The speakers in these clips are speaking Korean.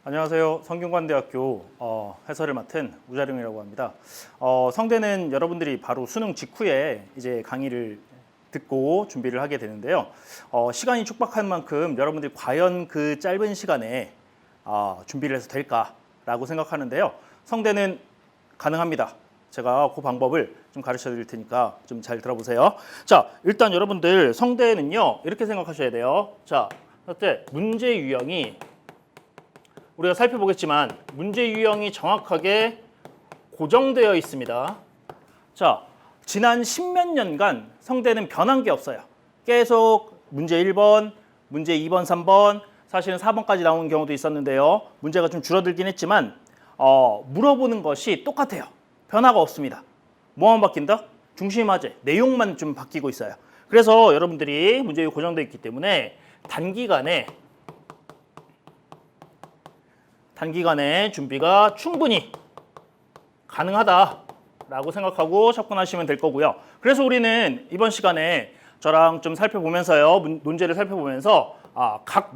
안녕하세요. 성균관대학교 해설을 맡은 우자룡이라고 합니다. 성대는 여러분들이 바로 수능 직후에 이제 강의를 듣고 준비를 하게 되는데요. 시간이 촉박한 만큼 여러분들이 과연 그 짧은 시간에 준비를 해서 될까라고 생각하는데요. 성대는 가능합니다. 제가 그 방법을 좀 가르쳐 드릴 테니까 좀 잘 들어보세요. 자, 일단 여러분들 성대는요, 이렇게 생각하셔야 돼요. 자, 첫째, 문제 유형이 우리가 살펴보겠지만 문제 유형이 정확하게 고정되어 있습니다. 자, 지난 십몇 년간 성대는 변한 게 없어요. 계속 문제 1번, 문제 2번, 3번, 사실은 4번까지 나오는 경우도 있었는데요. 문제가 좀 줄어들긴 했지만 물어보는 것이 똑같아요. 변화가 없습니다. 뭐만 바뀐다? 중심화제, 내용만 좀 바뀌고 있어요. 그래서 여러분들이 문제가 고정되어 있기 때문에 단기간에 준비가 충분히 가능하다라고 생각하고 접근하시면 될 거고요. 그래서 우리는 이번 시간에 저랑 좀 살펴보면서요, 논제를 살펴보면서 각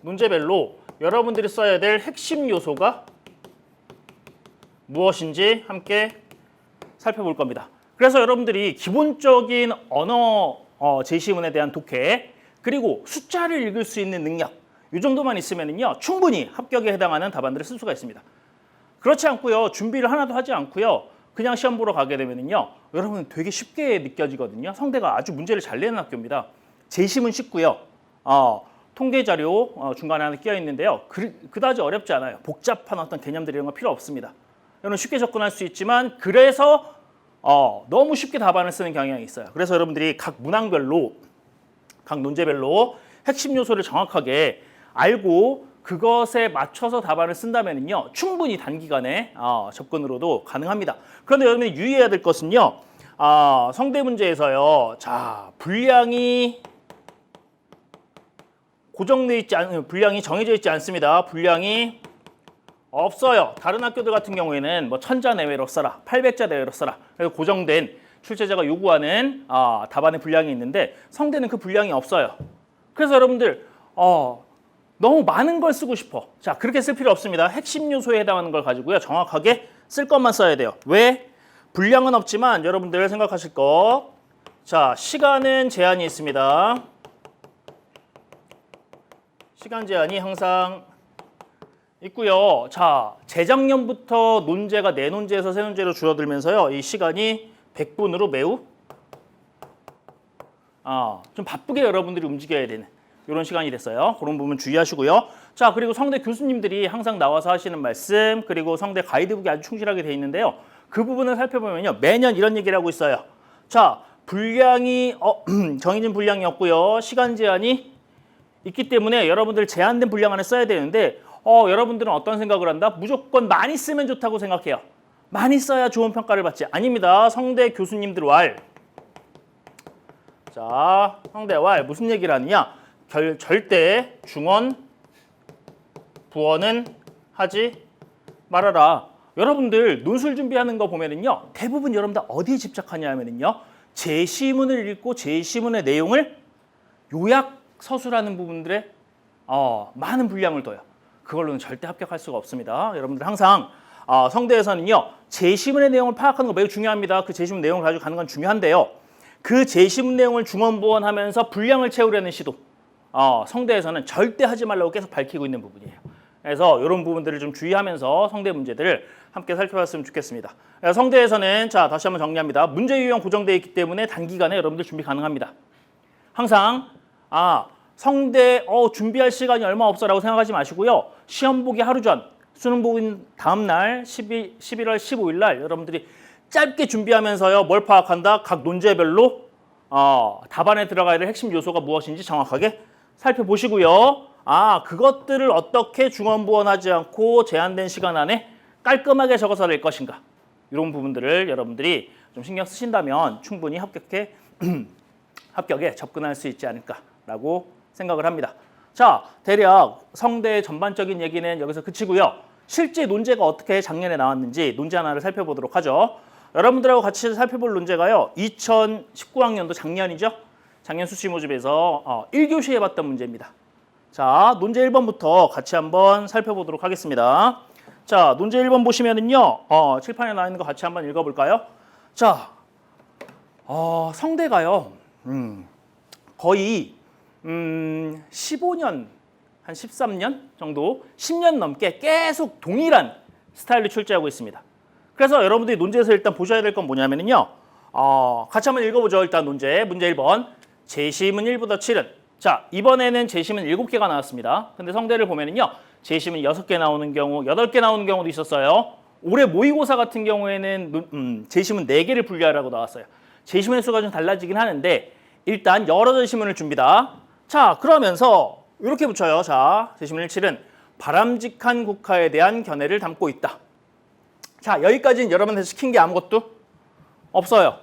논제별로 여러분들이 써야 될 핵심 요소가 무엇인지 함께 살펴볼 겁니다. 그래서 여러분들이 기본적인 언어 제시문에 대한 독해, 그리고 숫자를 읽을 수 있는 능력, 이 정도만 있으면요 충분히 합격에 해당하는 답안들을 쓸 수가 있습니다. 그렇지 않고요, 준비를 하나도 하지 않고요, 그냥 시험 보러 가게 되면요 여러분 되게 쉽게 느껴지거든요. 성대가 아주 문제를 잘 내는 학교입니다. 제시문 쉽고요, 통계 자료 중간에 하나 끼어 있는데요, 그다지 어렵지 않아요. 복잡한 어떤 개념들 이런 거 필요 없습니다. 여러분 쉽게 접근할 수 있지만, 그래서 너무 쉽게 답안을 쓰는 경향이 있어요. 그래서 여러분들이 각 문항별로, 각 논제별로 핵심 요소를 정확하게 알고 그것에 맞춰서 답안을 쓴다면요 충분히 단기간에 접근으로도 가능합니다. 그런데 여러분이 유의해야 될 것은요, 성대 문제에서요, 자, 분량이 분량이 정해져 있지 않습니다. 분량이 없어요. 다른 학교들 같은 경우에는 뭐 1000자 내외로 써라, 800자 내외로 써라, 그래서 고정된 출제자가 요구하는 답안의 분량이 있는데, 성대는 그 분량이 없어요. 그래서 여러분들 너무 많은 걸 쓰고 싶어. 자, 그렇게 쓸 필요 없습니다. 핵심 요소에 해당하는 걸 가지고요 정확하게 쓸 것만 써야 돼요. 왜? 분량은 없지만 여러분들 생각하실 거, 자, 시간은 제한이 있습니다. 시간 제한이 항상 있고요. 자, 재작년부터 논제가 네 논제에서 세 논제로 줄어들면서요, 이 시간이 100분으로 매우 좀 바쁘게 여러분들이 움직여야 되는 이런 시간이 됐어요. 그런 부분 주의하시고요. 자, 그리고 성대 교수님들이 항상 나와서 하시는 말씀, 그리고 성대 가이드북이 아주 충실하게 돼 있는데요, 그 부분을 살펴보면요 매년 이런 얘기를 하고 있어요. 자, 분량이 정해진 분량이 없고요, 시간 제한이 있기 때문에 여러분들 제한된 분량 안에 써야 되는데, 여러분들은 어떤 생각을 한다? 무조건 많이 쓰면 좋다고 생각해요. 많이 써야 좋은 평가를 받지. 아닙니다. 성대 교수님들 왈. 자, 성대 왈 무슨 얘기를 하느냐? 절대 중언, 부언은 하지 말아라. 여러분들 논술 준비하는 거 보면은요, 대부분 여러분들 어디에 집착하냐 하면은요, 제시문을 읽고 제시문의 내용을 요약 서술하는 부분들에 많은 분량을 둬요. 그걸로는 절대 합격할 수가 없습니다. 여러분들 항상 성대에서는요, 제시문의 내용을 파악하는 거 매우 중요합니다. 그 제시문 내용을 가지고 가는 건 중요한데요, 그 제시문 내용을 중언부언하면서 분량을 채우려는 시도, 성대에서는 절대 하지 말라고 계속 밝히고 있는 부분이에요. 그래서 이런 부분들을 좀 주의하면서 성대 문제들을 함께 살펴봤으면 좋겠습니다. 성대에서는, 자, 다시 한번 정리합니다. 문제 유형 고정되어 있기 때문에 단기간에 여러분들 준비 가능합니다. 항상 성대 준비할 시간이 얼마 없어라고 생각하지 마시고요, 시험 보기 하루 전, 수능 보기 다음 날 11월 15일 날 여러분들이 짧게 준비하면서요 뭘 파악한다? 각 논제별로 답안에 들어가야 될 핵심 요소가 무엇인지 정확하게 살펴보시고요, 그것들을 어떻게 중언부언하지 않고 제한된 시간 안에 깔끔하게 적어서 낼 것인가, 이런 부분들을 여러분들이 좀 신경 쓰신다면 충분히 합격에 접근할 수 있지 않을까라고 생각을 합니다. 자, 대략 성대의 전반적인 얘기는 여기서 그치고요, 실제 논제가 어떻게 작년에 나왔는지 논제 하나를 살펴보도록 하죠. 여러분들하고 같이 살펴볼 논제가요, 2019학년도 작년이죠. 작년 수시 모집에서 1교시 해봤던 문제입니다. 자, 논제 1번부터 같이 한번 살펴보도록 하겠습니다. 자, 논제 1번 보시면은요. 칠판에 나와 있는 거 같이 한번 읽어볼까요? 자, 성대가요. 거의 15년, 한 13년 정도, 10년 넘게 계속 동일한 스타일로 출제하고 있습니다. 그래서 여러분들이 논제에서 일단 보셔야 될 건 뭐냐면요. 같이 한번 읽어보죠. 일단 문제 1번. 제시문 1부터 7은. 자, 이번에는 제시문 7개가 나왔습니다. 근데 성대를 보면은요. 제시문 6개 나오는 경우, 8개 나오는 경우도 있었어요. 올해 모의고사 같은 경우에는 제시문 4개를 분류하라고 나왔어요. 제시문의 수가 좀 달라지긴 하는데 일단 여러 제시문을 줍니다. 자, 그러면서 이렇게 붙여요. 자, 제시문 7은 바람직한 국가에 대한 견해를 담고 있다. 자, 여기까지는 여러분한테 시킨 게 아무것도 없어요.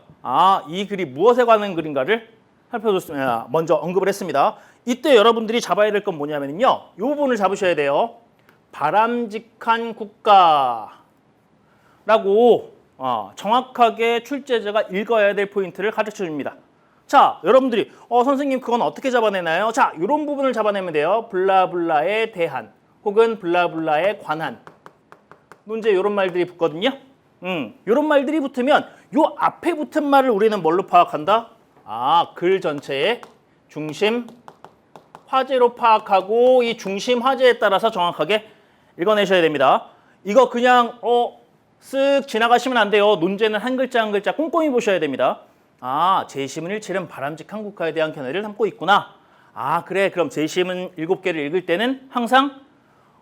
이 글이 무엇에 관한 글인가를 살펴줬습니다. 먼저 언급을 했습니다. 이때 여러분들이 잡아야 될 건 뭐냐면요. 이 부분을 잡으셔야 돼요. 바람직한 국가라고 정확하게 출제자가 읽어야 될 포인트를 가르쳐 줍니다. 자, 여러분들이 선생님 그건 어떻게 잡아내나요? 자, 이런 부분을 잡아내면 돼요. 블라블라에 대한 혹은 블라블라에 관한. 논제에 이런 말들이 붙거든요. 이런 말들이 붙으면 요 앞에 붙은 말을 우리는 뭘로 파악한다? 글 전체의 중심 화제로 파악하고 이 중심 화제에 따라서 정확하게 읽어내셔야 됩니다. 이거 그냥 쓱 지나가시면 안 돼요. 논제는 한 글자 한 글자 꼼꼼히 보셔야 됩니다. 제시문 1.7은 바람직한 국가에 대한 견해를 담고 있구나. 그래. 그럼 제시문 7개를 읽을 때는 항상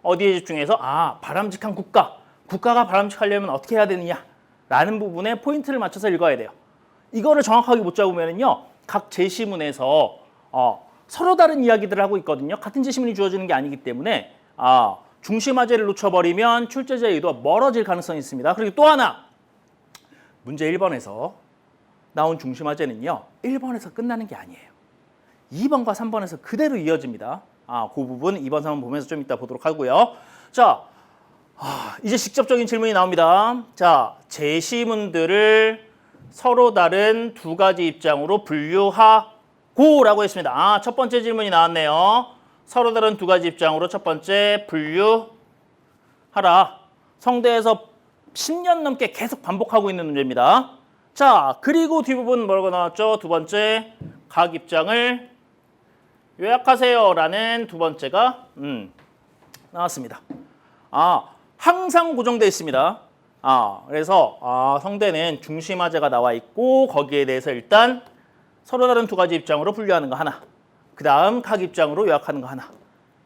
어디에 집중해서 바람직한 국가가 바람직하려면 어떻게 해야 되느냐 라는 부분에 포인트를 맞춰서 읽어야 돼요. 이거를 정확하게 못 잡으면요. 각 제시문에서 서로 다른 이야기들을 하고 있거든요. 같은 제시문이 주어지는 게 아니기 때문에 중심 화제를 놓쳐버리면 출제자의 의도와 멀어질 가능성이 있습니다. 그리고 또 하나, 문제 1번에서 나온 중심 화제는요. 1번에서 끝나는 게 아니에요. 2번과 3번에서 그대로 이어집니다. 그 부분 2번, 3번 보면서 좀 이따 보도록 하고요. 자, 이제 직접적인 질문이 나옵니다. 자, 제시문들을 서로 다른 두 가지 입장으로 분류하고라고 했습니다. 첫 번째 질문이 나왔네요. 서로 다른 두 가지 입장으로 첫 번째 분류하라. 성대에서 10년 넘게 계속 반복하고 있는 문제입니다. 자, 그리고 뒷부분 뭐라고 나왔죠? 두 번째, 각 입장을 요약하세요라는 두 번째가 나왔습니다. 항상 고정되어 있습니다. 그래서 성대는 중심 화제가 나와 있고 거기에 대해서 일단 서로 다른 두 가지 입장으로 분류하는 거 하나, 그 다음 각 입장으로 요약하는 거 하나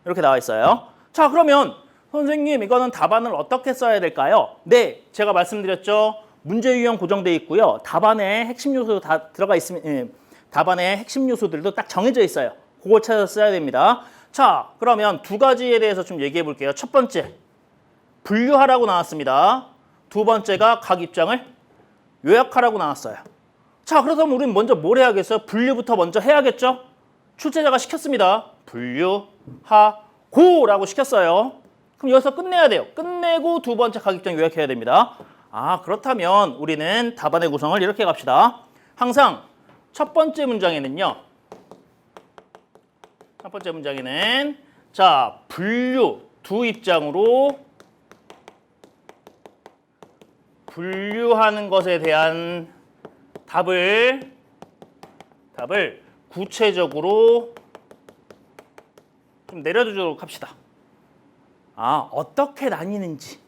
이렇게 나와 있어요. 자, 그러면 선생님 이거는 답안을 어떻게 써야 될까요? 네, 제가 말씀드렸죠. 문제 유형 고정되어 있고요. 답안에 핵심 요소 다 들어가 있으면 답안에 핵심 요소들도 딱 정해져 있어요. 그거 찾아서 써야 됩니다. 자, 그러면 두 가지에 대해서 좀 얘기해 볼게요. 첫 번째, 분류하라고 나왔습니다. 두 번째가 각 입장을 요약하라고 나왔어요. 자, 그렇다면 우리는 먼저 뭘 해야겠어요? 분류부터 먼저 해야겠죠? 출제자가 시켰습니다. 분류하고라고 시켰어요. 그럼 여기서 끝내야 돼요. 끝내고 두 번째 각 입장 요약해야 됩니다. 그렇다면 우리는 답안의 구성을 이렇게 갑시다. 항상 첫 번째 문장에는요. 첫 번째 문장에는 자, 분류 두 입장으로 분류하는 것에 대한 답을 구체적으로 좀 내려두도록 합시다. 어떻게 나뉘는지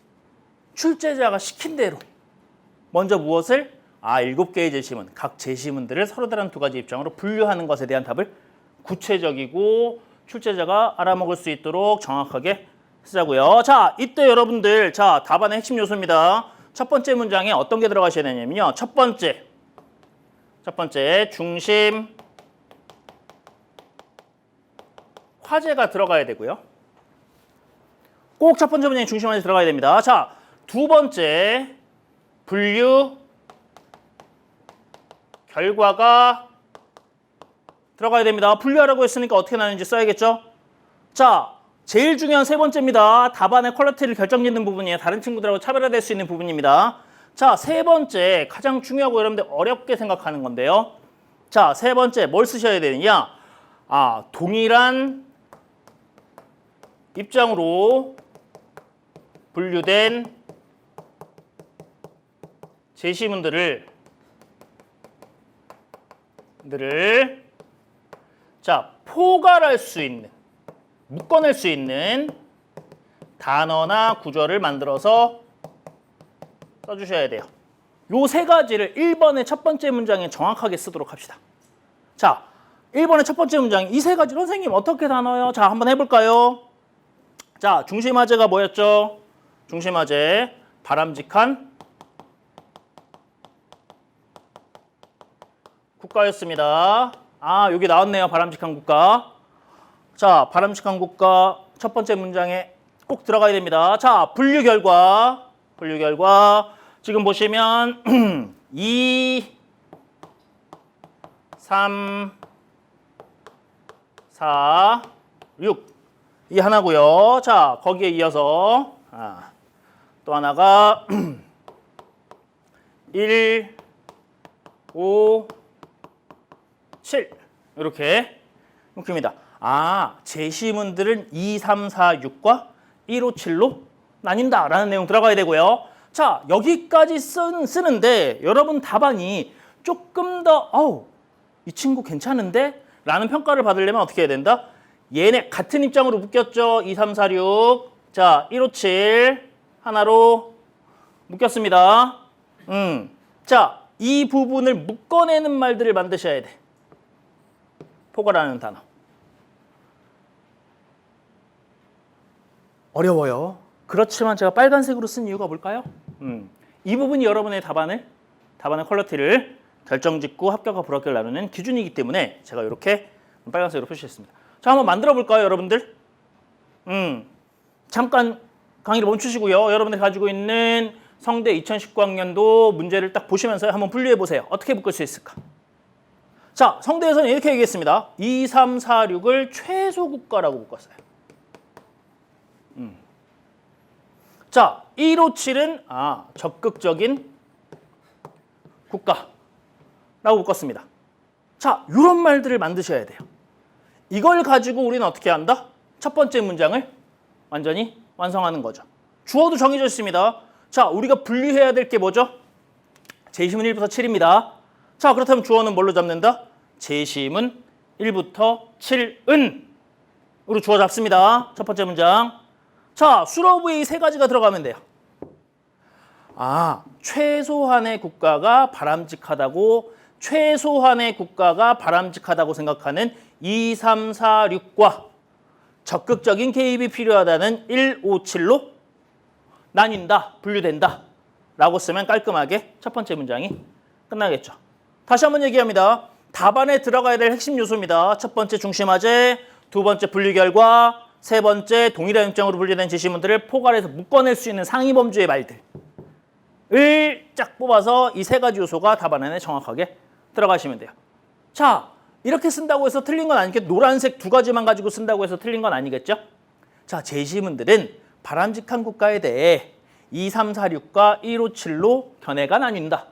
출제자가 시킨 대로 먼저 무엇을 7개의 제시문, 각 제시문들을 서로 다른 두 가지 입장으로 분류하는 것에 대한 답을 구체적이고 출제자가 알아먹을 수 있도록 정확하게 쓰자고요. 자, 이때 여러분들 자, 답안의 핵심 요소입니다. 첫 번째 문장에 어떤 게 들어가셔야 되냐면요. 첫 번째 중심 화제가 들어가야 되고요. 꼭 첫 번째 문장에 중심 화제 들어가야 됩니다. 자, 두 번째 분류 결과가 들어가야 됩니다. 분류하라고 했으니까 어떻게 나누는지 써야겠죠? 자, 제일 중요한 세 번째입니다. 답안의 퀄리티를 결정짓는 부분이에요. 다른 친구들하고 차별화될 수 있는 부분입니다. 자, 세 번째 가장 중요하고 여러분들 어렵게 생각하는 건데요. 자, 세 번째 뭘 쓰셔야 되느냐? 동일한 입장으로 분류된 제시문들을 자, 포괄할 수 있는, 묶어낼 수 있는 단어나 구절을 만들어서 써주셔야 돼요. 요 세 가지를 1번의 첫 번째 문장에 정확하게 쓰도록 합시다. 자, 1번의 첫 번째 문장, 이 세 가지를 선생님 어떻게 나눠요? 자, 한번 해볼까요? 자, 중심화제가 뭐였죠? 중심화제, 바람직한 국가였습니다. 아, 여기 나왔네요. 바람직한 국가. 자, 바람직한 국가 첫 번째 문장에 꼭 들어가야 됩니다. 자, 분류 결과. 지금 보시면 2, 3, 4, 6. 이 하나고요. 자, 거기에 이어서 또 하나가 1, 5, 7 이렇게 묶입니다. 아, 제시문들은 2, 3, 4, 6과 1, 5, 7로 나뉜다라는 내용 들어가야 되고요. 자, 여기까지 쓰는데 여러분 답안이 조금 더 이 친구 괜찮은데? 라는 평가를 받으려면 어떻게 해야 된다? 얘네 같은 입장으로 묶였죠. 2, 3, 4, 6. 자, 1, 5, 7 하나로 묶였습니다. 자, 이 부분을 묶어내는 말들을 만드셔야 돼. 포괄하는 단어. 어려워요. 그렇지만 제가 빨간색으로 쓴 이유가 뭘까요? 이 부분이 여러분의 답안의 퀄리티를 결정짓고 합격과 불합격을 나누는 기준이기 때문에 제가 이렇게 빨간색으로 표시했습니다. 자, 한번 만들어 볼까요, 여러분들? 잠깐 강의를 멈추시고요. 여러분들이 가지고 있는 성대 2019학년도 문제를 딱 보시면서 한번 분류해 보세요. 어떻게 묶을 수 있을까? 자, 성대에서는 이렇게 얘기했습니다. 2, 3, 4, 6을 최소 국가라고 묶었어요. 자, 1, 5, 7은 적극적인 국가라고 묶었습니다. 자, 이런 말들을 만드셔야 돼요. 이걸 가지고 우리는 어떻게 한다? 첫 번째 문장을 완전히 완성하는 거죠. 주어도 정해져 있습니다. 자, 우리가 분류해야 될 게 뭐죠? 제시문 1부터 7입니다. 자, 그렇다면 주어는 뭘로 잡는다? 제시문 1부터 7은 으로 주어 잡습니다. 첫 번째 문장. 자, 수로브에 이 세 가지가 들어가면 돼요. 최소한의 국가가 바람직하다고 생각하는 2, 3, 4, 6과 적극적인 개입이 필요하다는 1, 5, 7로 나뉜다, 분류된다 라고 쓰면 깔끔하게 첫 번째 문장이 끝나겠죠. 다시 한번 얘기합니다. 답안에 들어가야 될 핵심 요소입니다. 첫 번째 중심화제, 두 번째 분류 결과, 세 번째 동일한 입장으로 분류된 제시문들을 포괄해서 묶어낼 수 있는 상위 범주의 말들을 쫙 뽑아서 이 세 가지 요소가 답안 안에 정확하게 들어가시면 돼요. 자, 이렇게 쓴다고 해서 틀린 건 아니겠죠? 노란색 두 가지만 가지고 쓴다고 해서 틀린 건 아니겠죠? 자, 제시문들은 바람직한 국가에 대해 2, 3, 4, 6과 1, 5, 7로 견해가 나뉜다.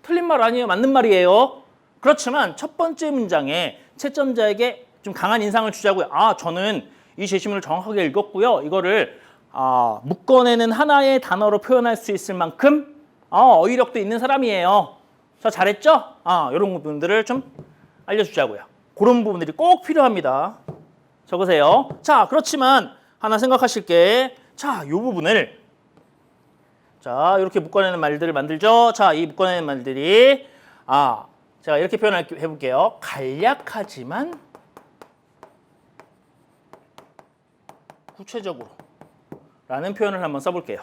틀린 말 아니에요. 맞는 말이에요. 그렇지만 첫 번째 문장에 채점자에게 좀 강한 인상을 주자고요. 저는 이 제시문을 정확하게 읽었고요. 이거를 묶어내는 하나의 단어로 표현할 수 있을 만큼 어휘력도 있는 사람이에요. 저 잘했죠? 이런 부분들을 좀 알려주자고요. 그런 부분들이 꼭 필요합니다. 적으세요. 자, 그렇지만 하나 생각하실 게, 자, 이 부분을 자, 이렇게 묶어내는 말들을 만들죠. 자, 이 묶어내는 말들이 제가 이렇게 표현해볼게요. 간략하지만 구체적으로 라는 표현을 한번 써볼게요.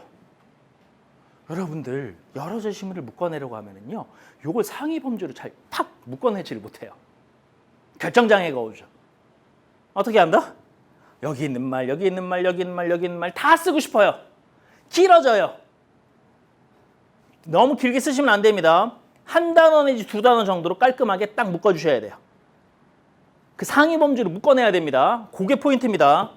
여러분들 여러 제시문을 묶어내려고 하면은요, 요걸 상위 범주로 잘 팍 묶어내지를 못해요. 결정장애가 오죠. 어떻게 한다? 여기 있는 말, 여기 있는 말, 여기 있는 말, 여기 있는 말 다 쓰고 싶어요. 길어져요. 너무 길게 쓰시면 안 됩니다. 한 단어 내지 두 단어 정도로 깔끔하게 딱 묶어주셔야 돼요. 그 상위 범주로 묶어내야 됩니다. 그게 포인트입니다.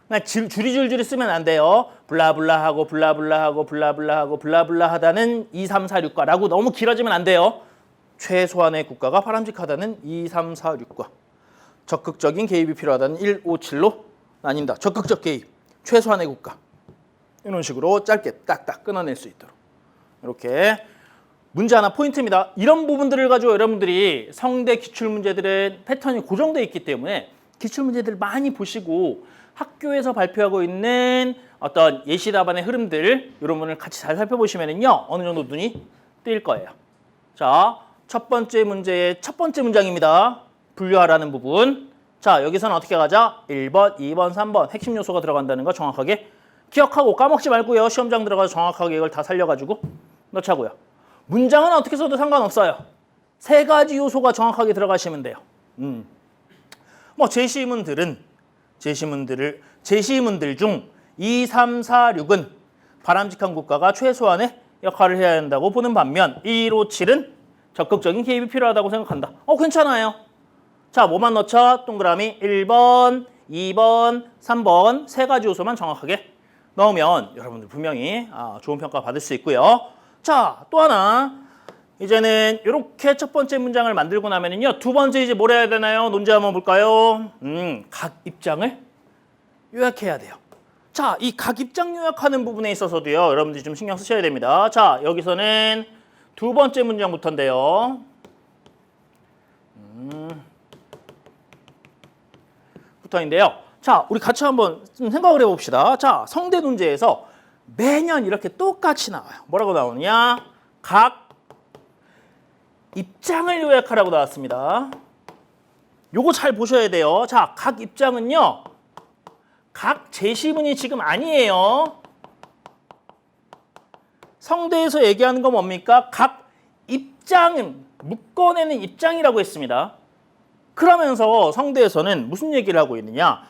그냥 줄줄이 쓰면 안 돼요. 블라블라하고 블라블라하고 블라블라하고 블라블라하다는 2, 3, 4, 6과라고 너무 길어지면 안 돼요. 최소한의 국가가 바람직하다는 2, 3, 4, 6과 적극적인 개입이 필요하다는 1, 5, 7로 나뉜다. 적극적 개입, 최소한의 국가. 이런 식으로 짧게 딱딱 끊어낼 수 있도록. 이렇게 문제 하나 포인트입니다. 이런 부분들을 가지고 여러분들이 성대 기출문제들은 패턴이 고정되어 있기 때문에 기출문제들을 많이 보시고 학교에서 발표하고 있는 어떤 예시 답안의 흐름들 이런 부분을 같이 잘 살펴보시면요 어느 정도 눈이 뜰 거예요. 자, 첫 번째 문제의 첫 번째 문장입니다. 분류하라는 부분. 자, 여기서는 어떻게 가자? 1번, 2번, 3번 핵심 요소가 들어간다는 거 정확하게 기억하고 까먹지 말고요. 시험장 들어가서 정확하게 이걸 다 살려가지고 넣자고요. 문장은 어떻게 써도 상관없어요. 세 가지 요소가 정확하게 들어가시면 돼요. 뭐 제시문들 중 2, 3, 4, 6은 바람직한 국가가 최소한의 역할을 해야 한다고 보는 반면 1, 5, 7은 적극적인 개입이 필요하다고 생각한다. 괜찮아요. 자, 뭐만 넣자? 동그라미 1번, 2번, 3번 세 가지 요소만 정확하게 넣으면 여러분들 분명히 좋은 평가 받을 수 있고요. 자, 또 하나. 이제는 이렇게 첫 번째 문장을 만들고 나면은요. 두 번째 이제 뭘 해야 되나요? 논제 한번 볼까요? 각 입장을 요약해야 돼요. 자, 이 각 입장 요약하는 부분에 있어서도요. 여러분들이 좀 신경 쓰셔야 됩니다. 자, 여기서는 두 번째 문장부터인데요. 부터인데요. 자, 우리 같이 한번 좀 생각을 해봅시다. 자, 성대 논제에서 매년 이렇게 똑같이 나와요. 뭐라고 나오느냐? 각 입장을 요약하라고 나왔습니다. 요거 잘 보셔야 돼요. 자, 각 입장은요. 각 제시문이 지금 아니에요. 성대에서 얘기하는 건 뭡니까? 각 입장은 묶어내는 입장이라고 했습니다. 그러면서 성대에서는 무슨 얘기를 하고 있느냐?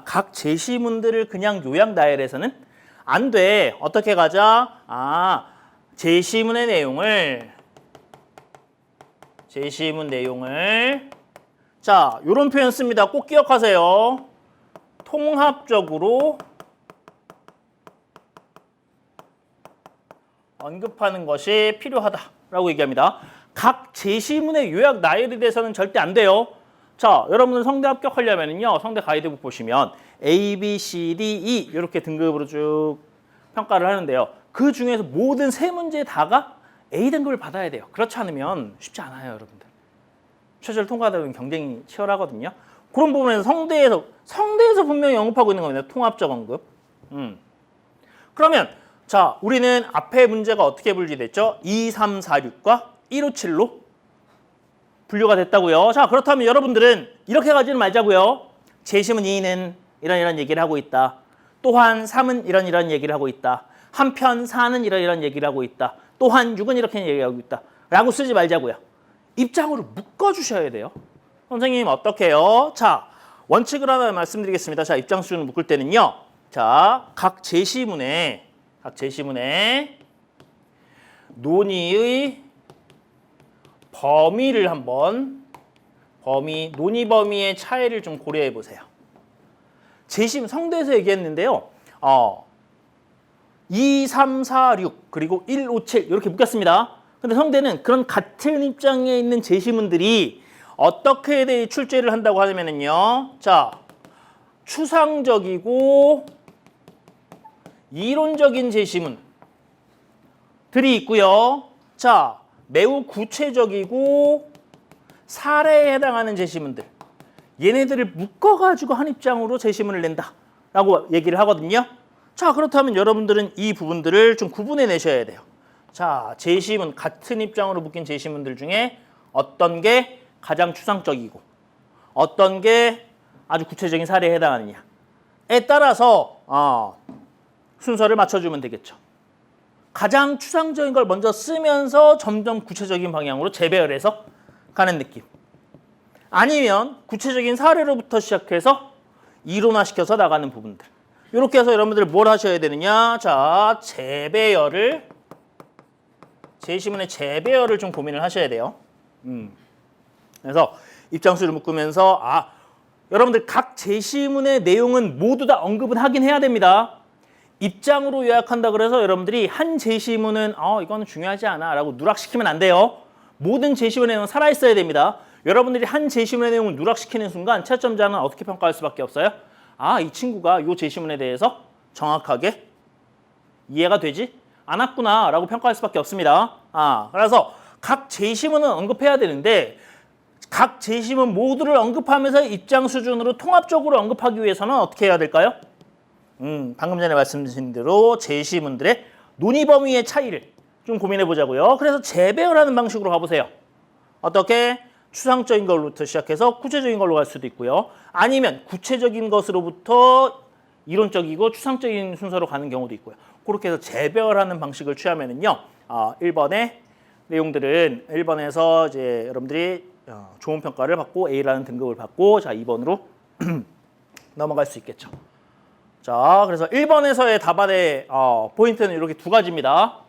각 제시문들을 그냥 요약 나열해서는 안 돼. 어떻게 가자? 제시문의 내용을 자, 요런 표현 씁니다. 꼭 기억하세요. 통합적으로 언급하는 것이 필요하다라고 얘기합니다. 각 제시문의 요약 나열에 대해서는 절대 안 돼요. 자, 여러분들 성대 합격하려면요. 성대 가이드북 보시면 A, B, C, D, E 이렇게 등급으로 쭉 평가를 하는데요. 그 중에서 모든 세 문제 다가 A 등급을 받아야 돼요. 그렇지 않으면 쉽지 않아요, 여러분들. 최저를 통과하는 경쟁이 치열하거든요. 그런 부분에서 성대에서 분명히 언급하고 있는 겁니다. 통합적 언급. 그러면 자, 우리는 앞에 문제가 어떻게 분리됐죠? 2, 3, 4, 6과 1, 5, 7로 분류가 됐다고요. 자, 그렇다면 여러분들은 이렇게 가지는 말자고요. 제시문 2는 이런 얘기를 하고 있다. 또한 3은 이런 얘기를 하고 있다. 한편 4는 이런 얘기를 하고 있다. 또한 6은 이렇게 얘기하고 있다. 라고 쓰지 말자고요. 입장으로 묶어주셔야 돼요. 선생님 어떻게 해요? 자, 원칙을 하나 말씀드리겠습니다. 자, 입장 수준을 묶을 때는요. 자, 각 제시문에 논의의 범위를 논의 범위의 차이를 좀 고려해 보세요. 제시문 성대에서 얘기했는데요. 2, 3, 4, 6 그리고 1, 5, 7 이렇게 묶였습니다. 근데 성대는 그런 같은 입장에 있는 제시문들이 어떻게 출제를 한다고 하냐면요. 자, 추상적이고 이론적인 제시문들이 있고요. 자, 매우 구체적이고 사례에 해당하는 제시문들. 얘네들을 묶어가지고 한 입장으로 제시문을 낸다라고 얘기를 하거든요. 자, 그렇다면 여러분들은 이 부분들을 좀 구분해 내셔야 돼요. 자, 제시문, 같은 입장으로 묶인 제시문들 중에 어떤 게 가장 추상적이고 어떤 게 아주 구체적인 사례에 해당하느냐에 따라서 순서를 맞춰주면 되겠죠. 가장 추상적인 걸 먼저 쓰면서 점점 구체적인 방향으로 재배열해서 가는 느낌. 아니면 구체적인 사례로부터 시작해서 이론화시켜서 나가는 부분들. 이렇게 해서 여러분들 뭘 하셔야 되느냐? 자, 제시문의 재배열을 좀 고민을 하셔야 돼요. 그래서 입장수를 묶으면서 여러분들 각 제시문의 내용은 모두 다 언급은 하긴 해야 됩니다. 입장으로 요약한다 그래서 여러분들이 한 제시문은 이거는 중요하지 않아 라고 누락시키면 안 돼요. 모든 제시문의 내용은 살아있어야 됩니다. 여러분들이 한 제시문의 내용을 누락시키는 순간 채점자는 어떻게 평가할 수밖에 없어요? 아, 이 친구가 이 제시문에 대해서 정확하게 이해가 되지 않았구나 라고 평가할 수밖에 없습니다. 그래서 각 제시문은 언급해야 되는데 각 제시문 모두를 언급하면서 입장 수준으로 통합적으로 언급하기 위해서는 어떻게 해야 될까요? 방금 전에 말씀드린 대로 제시문들의 논의 범위의 차이를 좀 고민해 보자고요. 그래서 재배열하는 방식으로 가보세요. 어떻게? 추상적인 걸로부터 시작해서 구체적인 걸로 갈 수도 있고요. 아니면 구체적인 것으로부터 이론적이고 추상적인 순서로 가는 경우도 있고요. 그렇게 해서 재배열하는 방식을 취하면은요. 1번의 내용들은 1번에서 이제 여러분들이 좋은 평가를 받고 A라는 등급을 받고 자 2번으로 넘어갈 수 있겠죠. 자, 그래서 1번에서의 답안의 포인트는 이렇게 두 가지입니다.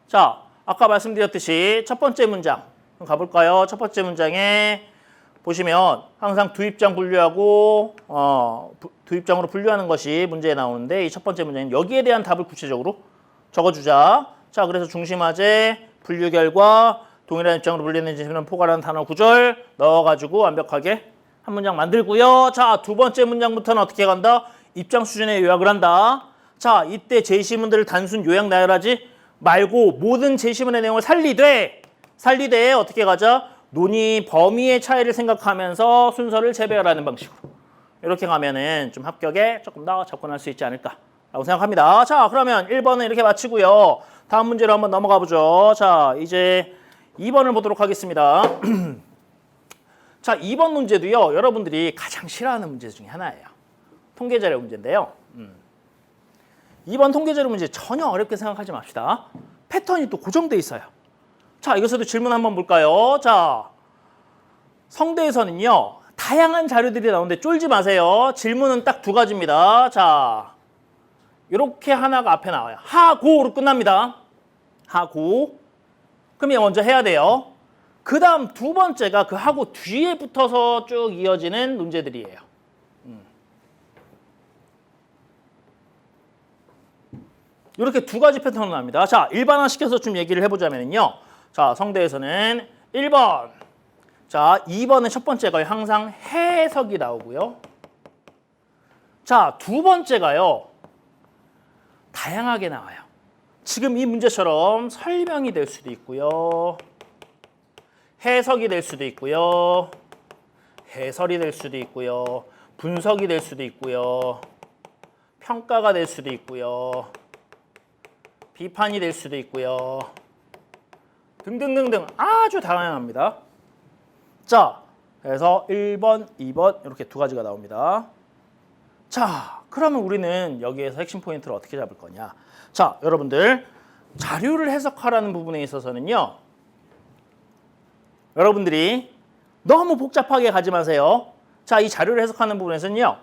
자, 아까 말씀드렸듯이 첫 번째 문장 가볼까요? 첫 번째 문장에 보시면 항상 두 입장 분류하고 두 입장으로 분류하는 것이 문제에 나오는데 이 첫 번째 문장은 여기에 대한 답을 구체적으로 적어주자. 자, 그래서 중심화제, 분류 결과, 동일한 입장으로 분류되는 제시문은 포괄하는 단어 구절 넣어가지고 완벽하게 한 문장 만들고요. 자, 두 번째 문장부터는 어떻게 간다? 입장 수준의 요약을 한다. 자, 이때 제시문들을 단순 요약 나열하지 말고 모든 제시문의 내용을 살리되 어떻게 가자? 논의 범위의 차이를 생각하면서 순서를 재배열하는 방식으로 이렇게 가면은 좀 합격에 조금 더 접근할 수 있지 않을까라고 생각합니다. 자, 그러면 1번은 이렇게 마치고요. 다음 문제로 한번 넘어가 보죠. 자, 이제 2번을 보도록 하겠습니다. 자, 2번 문제도요. 여러분들이 가장 싫어하는 문제 중에 하나예요. 통계자료 문제인데요. 2번 통계자료 문제 전혀 어렵게 생각하지 맙시다. 패턴이 또 고정돼 있어요. 자, 이것에도 질문 한번 볼까요? 자, 성대에서는요. 다양한 자료들이 나오는데 쫄지 마세요. 질문은 딱 두 가지입니다. 자, 이렇게 하나가 앞에 나와요. 하고로 끝납니다. 하고. 그럼 먼저 해야 돼요. 그 다음 두 번째가 그 하고 뒤에 붙어서 쭉 이어지는 문제들이에요. 이렇게 두 가지 패턴으로 나옵니다. 자, 일반화시켜서 좀 얘기를 해보자면요. 자, 성대에서는 1번. 자, 2번의 첫 번째가 항상 해석이 나오고요. 자, 두 번째가요. 다양하게 나와요. 지금 이 문제처럼 설명이 될 수도 있고요. 해석이 될 수도 있고요. 해설이 될 수도 있고요. 분석이 될 수도 있고요. 평가가 될 수도 있고요. 비판이 될 수도 있고요. 등등등등 아주 다양합니다. 자, 그래서 1번, 2번 이렇게 두 가지가 나옵니다. 자, 그러면 우리는 여기에서 핵심 포인트를 어떻게 잡을 거냐. 자, 여러분들 자료를 해석하라는 부분에 있어서는요. 여러분들이 너무 복잡하게 가지 마세요. 자, 이 자료를 해석하는 부분에서는요.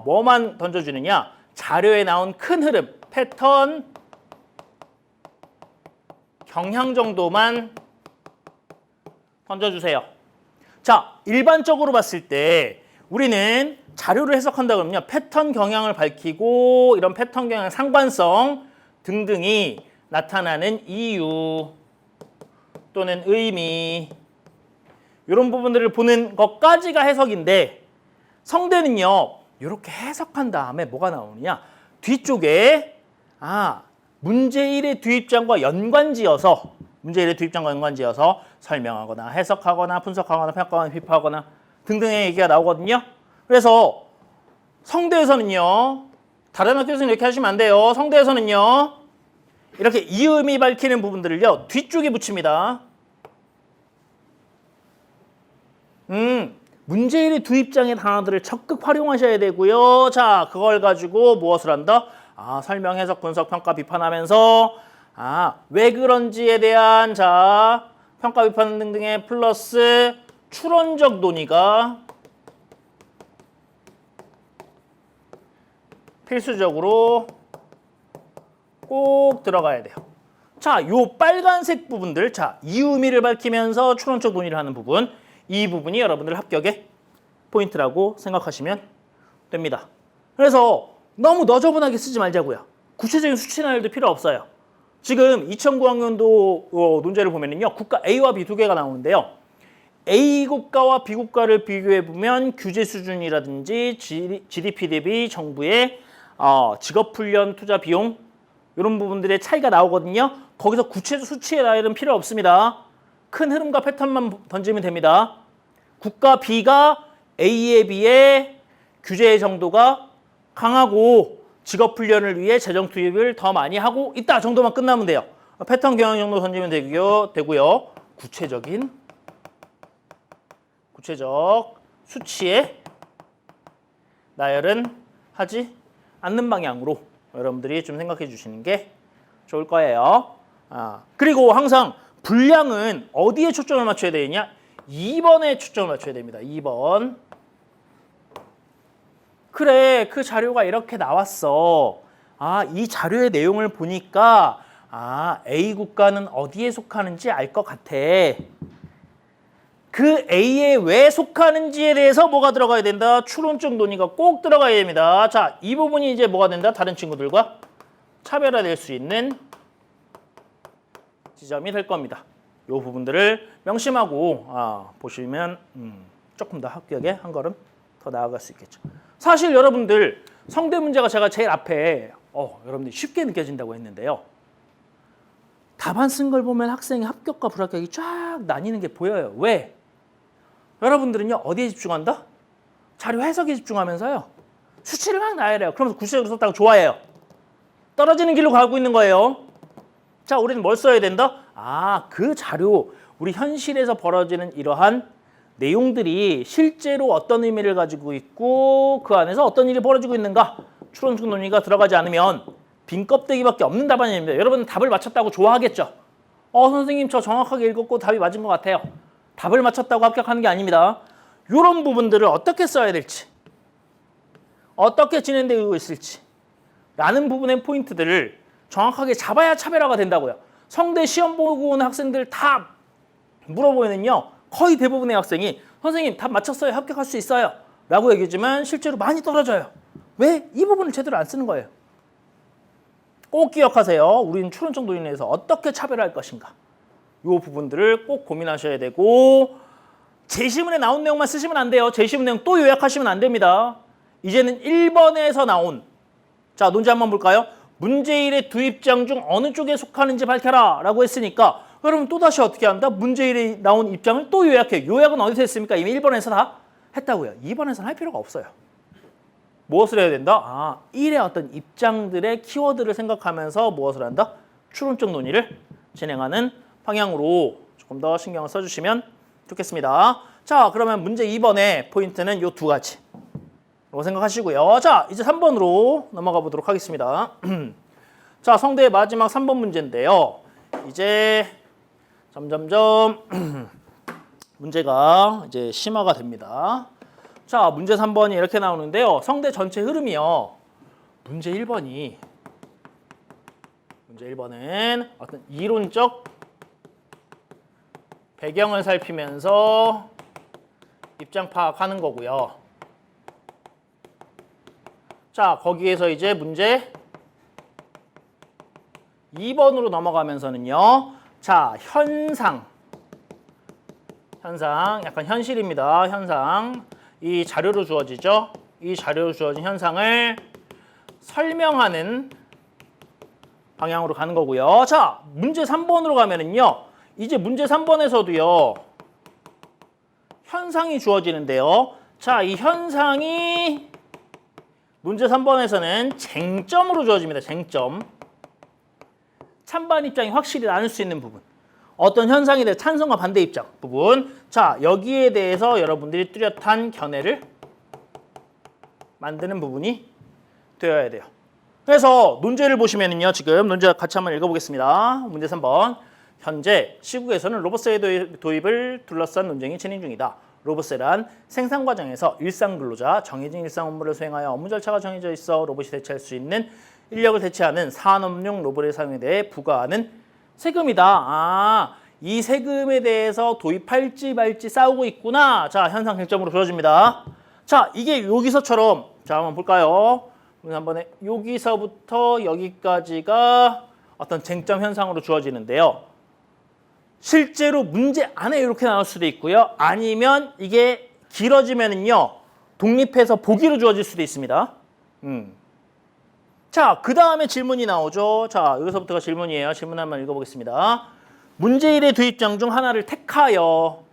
뭐만 던져주느냐. 자료에 나온 큰 흐름, 패턴, 경향 정도만 던져주세요. 자, 일반적으로 봤을 때 우리는 자료를 해석한다 그러면요. 패턴 경향을 밝히고 이런 패턴 경향 상관성 등등이 나타나는 이유 또는 의미 이런 부분들을 보는 것까지가 해석인데 성대는요. 이렇게 해석한 다음에 뭐가 나오느냐. 뒤쪽에 문제 1의 뒷입장과 연관지어서 설명하거나 해석하거나 분석하거나 평가하거나 비판하거나 등등의 얘기가 나오거든요. 그래서 성대에서는요. 다른 학교에서는 이렇게 하시면 안 돼요. 성대에서는요. 이렇게 이음이 밝히는 부분들을요. 뒤쪽에 붙입니다. 문제 1의 두 입장의 단어들을 적극 활용하셔야 되고요. 자, 그걸 가지고 무엇을 한다? 설명, 해석, 분석, 평가, 비판하면서 왜 그런지에 대한 평가, 비판 등등의 플러스 추론적 논의가 필수적으로 꼭 들어가야 돼요. 자, 요 빨간색 부분들, 이유 의미를 밝히면서 추론적 논의를 하는 부분, 이 부분이 여러분들 합격의 포인트라고 생각하시면 됩니다. 그래서 너무 너저분하게 쓰지 말자고요. 구체적인 수치 나열도 필요 없어요. 지금 2009학년도 논제를 보면요. 국가 A와 B 두 개가 나오는데요. A 국가와 B 국가를 비교해 보면 규제 수준이라든지 GDP 대비 정부의 직업훈련 투자 비용 이런 부분들의 차이가 나오거든요. 거기서 구체적 수치의 나열은 필요 없습니다. 큰 흐름과 패턴만 던지면 됩니다. 국가 B가 A에 비해 규제 정도가 강하고 직업훈련을 위해 재정 투입을 더 많이 하고 있다 정도만 끝나면 돼요. 패턴 경향 정도 던지면 되고요. 구체적 수치의 나열은 하지 않는 방향으로 여러분들이 좀 생각해 주시는 게 좋을 거예요. 그리고 항상 분량은 어디에 초점을 맞춰야 되느냐? 2번에 초점을 맞춰야 됩니다. 2번. 그래, 그 자료가 이렇게 나왔어. 이 자료의 내용을 보니까 A 국가는 어디에 속하는지 알 것 같아. 그 A에 왜 속하는지에 대해서 뭐가 들어가야 된다? 추론적 논의가 꼭 들어가야 됩니다. 자, 이 부분이 이제 뭐가 된다? 다른 친구들과 차별화될 수 있는 지점이 될 겁니다. 이 부분들을 명심하고 보시면 조금 더 합격에 한 걸음 더 나아갈 수 있겠죠. 사실 여러분들 성대 문제가 제가 제일 앞에 여러분들이 쉽게 느껴진다고 했는데요. 답안 쓴 걸 보면 학생의 합격과 불합격이 쫙 나뉘는 게 보여요. 왜? 여러분들은요 어디에 집중한다? 자료 해석에 집중하면서요. 수치를 막 나열해요. 그러면서 구체적으로 썼다고 좋아해요. 떨어지는 길로 가고 있는 거예요. 자, 우리는 뭘 써야 된다? 그 자료, 우리 현실에서 벌어지는 이러한 내용들이 실제로 어떤 의미를 가지고 있고 그 안에서 어떤 일이 벌어지고 있는가? 추론적 논의가 들어가지 않으면 빈 껍데기밖에 없는 답안입니다. 여러분 답을 맞췄다고 좋아하겠죠? 선생님 저 정확하게 읽었고 답이 맞은 것 같아요. 답을 맞췄다고 합격하는 게 아닙니다. 이런 부분들을 어떻게 써야 될지, 어떻게 진행되고 있을지 라는 부분의 포인트들을 정확하게 잡아야 차별화가 된다고요. 성대 시험 보고 오는 학생들 다 물어보면요. 거의 대부분의 학생이 선생님 답 맞췄어요. 합격할 수 있어요. 라고 얘기하지만 실제로 많이 떨어져요. 왜? 이 부분을 제대로 안 쓰는 거예요. 꼭 기억하세요. 우리는 추론적 논의에서 어떻게 차별화할 것인가. 이 부분들을 꼭 고민하셔야 되고 제시문에 나온 내용만 쓰시면 안 돼요. 제시문 내용 또 요약하시면 안 됩니다. 이제는 1번에서 나온 자 논제 한번 볼까요? 문제1의 두 입장 중 어느 쪽에 속하는지 밝혀라 라고 했으니까 여러분 또다시 어떻게 한다? 문제1에 나온 입장을 또 요약해. 요약은 어디서 했습니까? 이미 1번에서 다 했다고요. 2번에서는 할 필요가 없어요. 무엇을 해야 된다? 1의 어떤 입장들의 키워드를 생각하면서 무엇을 한다? 추론적 논의를 진행하는 방향으로 조금 더 신경을 써주시면 좋겠습니다. 자, 그러면 문제 2번의 포인트는 이 두 가지. 라고 생각하시고요. 자, 이제 3번으로 넘어가 보도록 하겠습니다. 자, 성대의 마지막 3번 문제인데요. 이제 점점점 문제가 이제 심화가 됩니다. 자, 문제 3번이 이렇게 나오는데요. 성대 전체 흐름이요. 문제 1번은 어떤 이론적 배경을 살피면서 입장 파악하는 거고요. 자, 거기에서 이제 문제 2번으로 넘어가면서는요. 자, 현상 약간 현실입니다. 현상. 이 자료로 주어지죠. 이 자료로 주어진 현상을 설명하는 방향으로 가는 거고요. 자, 문제 3번으로 가면은요. 이제 문제 3번에서도요. 현상이 주어지는데요. 자, 이 현상이 문제 3번에서는 쟁점으로 주어집니다. 쟁점. 찬반 입장이 확실히 나눌 수 있는 부분. 어떤 현상에 대해 찬성과 반대 입장 부분. 자, 여기에 대해서 여러분들이 뚜렷한 견해를 만드는 부분이 되어야 돼요. 그래서 논제를 보시면은요. 지금 논제 같이 한번 읽어보겠습니다. 문제 3번. 현재 시국에서는 로봇셀 도입을 둘러싼 논쟁이 진행 중이다. 로봇셀은 생산 과정에서 일상 근로자, 정해진 일상 업무를 수행하여 업무 절차가 정해져 있어 로봇이 대체할 수 있는 인력을 대체하는 산업용 로봇의 사용에 대해 부과하는 세금이다. 이 세금에 대해서 도입할지 말지 싸우고 있구나. 자, 현상 쟁점으로 주어집니다. 자, 이게 여기서처럼 자, 한번 볼까요? 한번에 여기서부터 여기까지가 어떤 쟁점 현상으로 주어지는데요. 실제로 문제 안에 이렇게 나올 수도 있고요. 아니면 이게 길어지면은요. 독립해서 보기로 주어질 수도 있습니다. 자, 그 다음에 질문이 나오죠. 자, 여기서부터가 질문이에요. 질문 한번 읽어보겠습니다. 문제 1의 도입장 중 하나를 택하여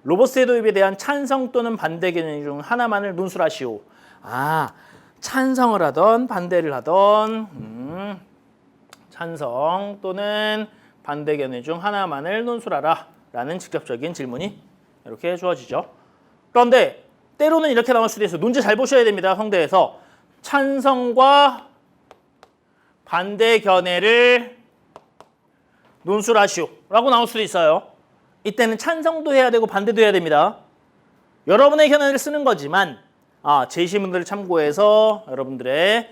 로봇의 도입에 대한 찬성 또는 반대 견해 중 하나만을 논술하시오. 아, 찬성을 하던 반대를 하던 찬성 또는 반대 견해 중 하나만을 논술하라 라는 직접적인 질문이 이렇게 주어지죠. 그런데 때로는 이렇게 나올 수도 있어요. 논제 잘 보셔야 됩니다. 성대에서 찬성과 반대 견해를 논술하시오 라고 나올 수도 있어요. 이때는 찬성도 해야 되고 반대도 해야 됩니다. 여러분의 견해를 쓰는 거지만 제시문들을 참고해서 여러분들이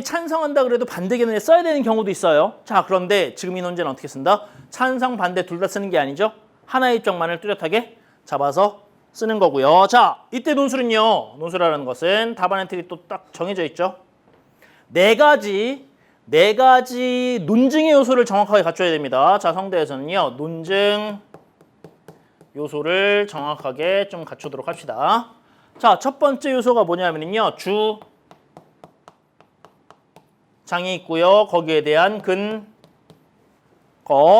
찬성한다 그래도 반대 견해를 써야 되는 경우도 있어요. 자, 그런데 지금 이 논제는 어떻게 쓴다? 찬성, 반대 둘 다 쓰는 게 아니죠. 하나의 입장만을 뚜렷하게 잡아서 쓰는 거고요. 자, 이때 논술은요. 논술이라는 것은 답안의 틀이 또 딱 정해져 있죠. 네 가지 논증의 요소를 정확하게 갖춰야 됩니다. 자, 성대에서는요. 논증 요소를 정확하게 좀 갖추도록 합시다. 자, 첫 번째 요소가 뭐냐면요. 주장이 있고요. 거기에 대한 근거.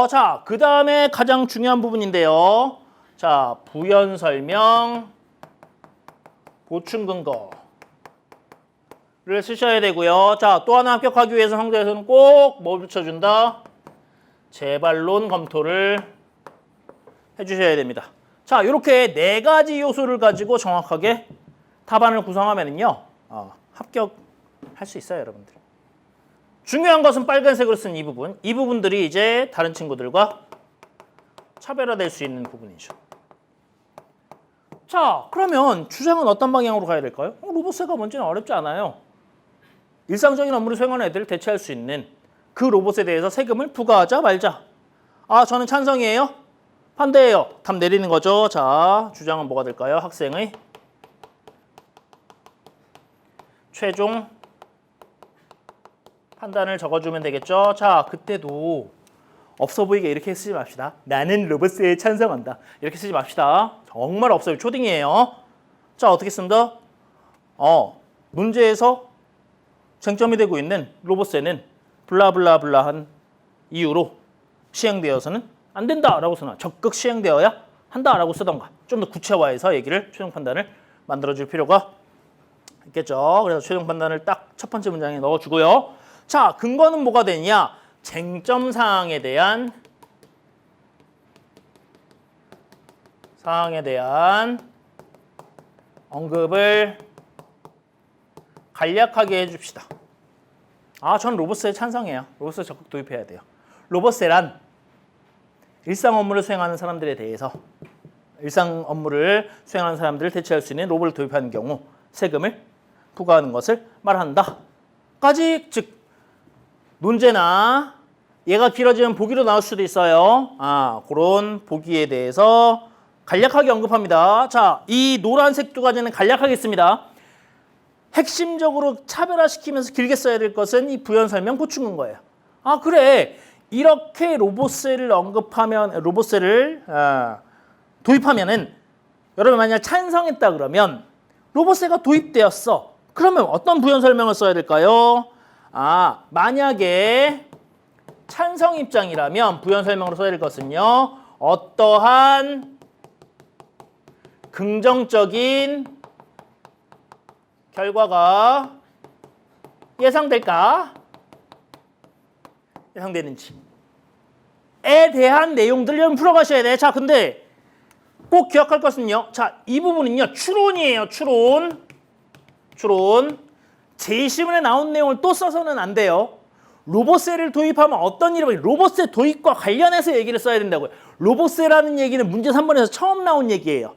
자, 그 다음에 가장 중요한 부분인데요. 자, 부연 설명, 보충 근거를 쓰셔야 되고요. 자, 또 하나 합격하기 위해서 성대에서는 꼭 뭐 붙여준다? 재반론 검토를 해주셔야 됩니다. 자, 이렇게 네 가지 요소를 가지고 정확하게 답안을 구성하면은요, 합격할 수 있어요, 여러분들. 중요한 것은 빨간색으로 쓴 이 부분. 이 부분들이 이제 다른 친구들과 차별화될 수 있는 부분이죠. 자, 그러면 주장은 어떤 방향으로 가야 될까요? 로봇세가 뭔지는 어렵지 않아요. 일상적인 업무를 수행하는 애들을 대체할 수 있는 그 로봇에 대해서 세금을 부과하자 말자. 저는 찬성이에요? 반대예요? 답 내리는 거죠. 자, 주장은 뭐가 될까요? 학생의 최종 판단을 적어주면 되겠죠. 자, 그때도 없어 보이게 이렇게 쓰지 맙시다. 나는 로봇세에 찬성한다. 이렇게 쓰지 맙시다. 정말 없어요. 초딩이에요. 자, 어떻게 씁니다? 문제에서 쟁점이 되고 있는 로봇세는 블라블라블라한 이유로 시행되어서는 안 된다라고 쓰나 적극 시행되어야 한다라고 쓰던가 좀 더 구체화해서 얘기를 최종 판단을 만들어줄 필요가 있겠죠. 그래서 최종 판단을 딱 첫 번째 문장에 넣어주고요. 자, 근거는 뭐가 되냐? 쟁점 사항에 대한 언급을 간략하게 해줍시다. 전 로봇세에 찬성해요. 로봇세 적극 도입해야 돼요. 로봇세란 일상 업무를 수행하는 사람들에 대해서 일상 업무를 수행하는 사람들을 대체할 수 있는 로봇을 도입하는 경우 세금을 부과하는 것을 말한다. 까지 즉 논제나 얘가 길어지면 보기로 나올 수도 있어요. 그런 보기에 대해서 간략하게 언급합니다. 자, 이 노란색 두 가지는 간략하게 씁니다. 핵심적으로 차별화시키면서 길게 써야 될 것은 이 부연 설명 보충 근거예요. 그래. 이렇게 로봇세를 도입하면은 여러분 만약 찬성했다 그러면 로봇세가 도입되었어. 그러면 어떤 부연 설명을 써야 될까요? 만약에 찬성 입장이라면 부연 설명으로 써야 될 것은요. 어떠한 긍정적인 결과가 예상될까? 예상되는지에 대한 내용들을 좀 풀어가셔야 돼. 자, 근데 꼭 기억할 것은요. 자, 이 부분은요. 추론이에요. 추론. 제시문에 나온 내용을 또 써서는 안 돼요. 로봇세를 도입하면 어떤 일이 벌어요? 로봇세 도입과 관련해서 얘기를 써야 된다고요. 로봇세라는 얘기는 문제 3번에서 처음 나온 얘기예요.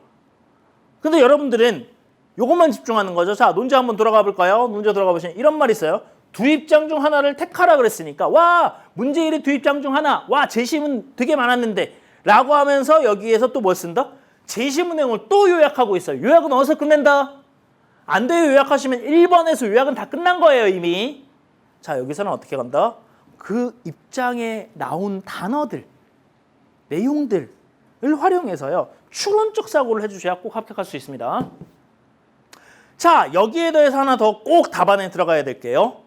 근데 여러분들은 이것만 집중하는 거죠. 자, 논제 한번 돌아가 볼까요? 논제 돌아가 보시면 이런 말이 있어요. 두 입장 중 하나를 택하라 그랬으니까 문제 1의 두 입장 중 하나. 제시문 되게 많았는데 라고 하면서 여기에서 또 뭘 쓴다? 제시문 내용을 또 요약하고 있어요. 요약은 어디서 끝낸다? 안 돼요. 요약하시면 1번에서 요약은 다 끝난 거예요. 이미. 자, 여기서는 어떻게 간다? 그 입장에 나온 단어들 내용들을 활용해서요. 추론적 사고를 해주셔야 꼭 합격할 수 있습니다. 자, 여기에 대해서 하나 더 꼭 답안에 들어가야 될게요.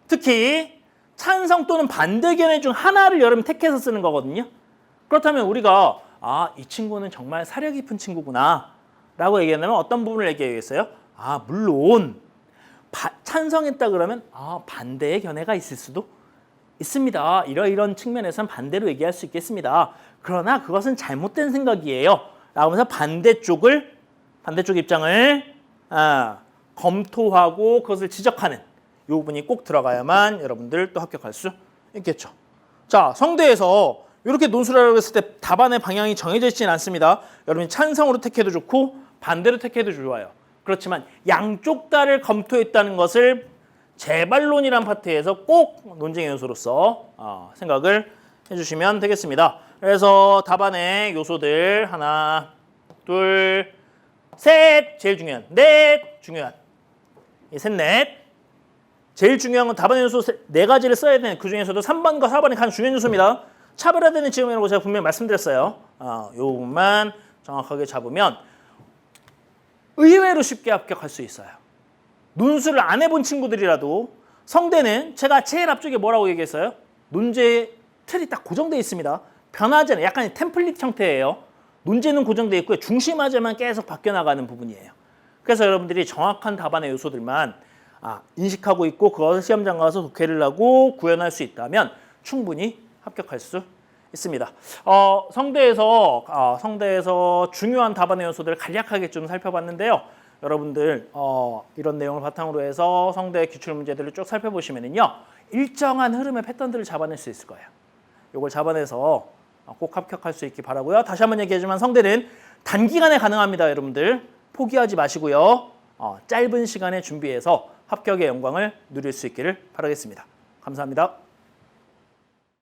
특히 찬성 또는 반대 견해 중 하나를 여러분 택해서 쓰는 거거든요. 그렇다면 우리가 이 친구는 정말 사려 깊은 친구구나 라고 얘기한다면 어떤 부분을 얘기하겠어요? 물론 찬성했다 그러면 반대의 견해가 있을 수도 있습니다. 이런 측면에서는 반대로 얘기할 수 있겠습니다. 그러나 그것은 잘못된 생각이에요. 라면서 반대쪽 입장을 검토하고 그것을 지적하는 이 부분이 꼭 들어가야만 여러분들 또 합격할 수 있겠죠. 자, 성대에서 이렇게 논술을 하려고 했을 때 답안의 방향이 정해져 있지는 않습니다. 여러분이 찬성으로 택해도 좋고 반대로 택해도 좋아요. 그렇지만 양쪽 다를 검토했다는 것을 재반론이란 파트에서 꼭 논쟁의 요소로서 생각을 해주시면 되겠습니다. 그래서 답안의 요소들 하나, 둘, 셋 제일 중요한, 넷 중요한, 셋, 넷 제일 중요한 건 답안의 요소 네 가지를 써야 되는 그 중에서도 3번과 4번이 가장 중요한 요소입니다. 차별화되는 지점이라고 제가 분명히 말씀드렸어요. 요 부분만 정확하게 잡으면 의외로 쉽게 합격할 수 있어요. 논술을 안 해본 친구들이라도 성대는 제가 제일 앞쪽에 뭐라고 얘기했어요? 논제 틀이 딱 고정되어 있습니다. 변하지 않아요. 약간 템플릿 형태예요. 논제는 고정되어 있고요. 중심화제만 계속 바뀌어나가는 부분이에요. 그래서 여러분들이 정확한 답안의 요소들만 인식하고 있고 그것을 시험장 가서 독해를 하고 구현할 수 있다면 충분히 합격할 수 있습니다. 성대에서 중요한 답안의 요소들을 간략하게 좀 살펴봤는데요. 여러분들 이런 내용을 바탕으로 해서 성대 기출 문제들을 쭉 살펴보시면은요. 일정한 흐름의 패턴들을 잡아낼 수 있을 거예요. 이걸 잡아내서 꼭 합격할 수 있기 바라고요. 다시 한번 얘기하지만 성대는 단기간에 가능합니다. 여러분들 포기하지 마시고요. 짧은 시간에 준비해서 합격의 영광을 누릴 수 있기를 바라겠습니다. 감사합니다.